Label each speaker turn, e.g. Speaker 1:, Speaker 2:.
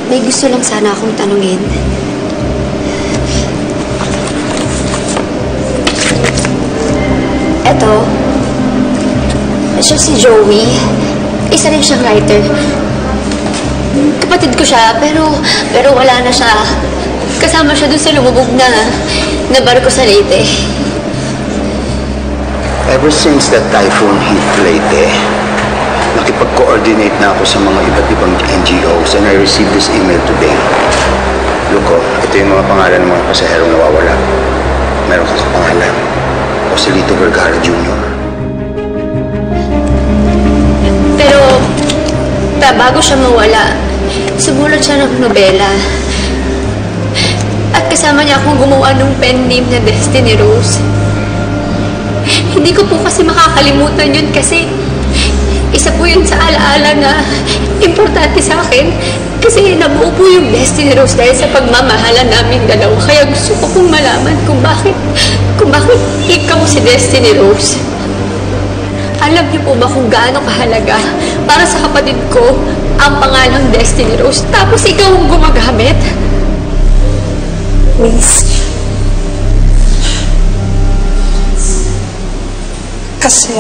Speaker 1: May gusto lang sana akong tanungin. Eto, siya si Joey. Isa rin siyang writer. Kapatid ko siya, pero wala na siya. Kasama siya dun sa lumubog na barko sa Leyte.
Speaker 2: Ever since that typhoon hit Leyte, nakipag-coordinate na ako sa mga iba't ibang NGOs and I received this email today. Look, ito yung mga pangalan ng mga pasaherong nawawala. Meron kang kapangalan. Joselito Vergara Jr.
Speaker 1: Pero, bago siya mawala, sumulat siya ng nobela. At kasama niya akong gumawa ng pen name na Destiny Rose. Hindi ko po kasi makakalimutan yun kasi isa po yun sa alaala na importante sa akin. Kasi nabuo po yung Destiny Rose dahil sa pagmamahala namin dalawa. Kaya gusto ko pong malaman kung bakit ikaw si Destiny Rose. Alam niyo po ba kung gaano kahalaga para sa kapatid ko ang pangalang Destiny Rose tapos ikaw ang gumagamit?
Speaker 3: Miss. Kasi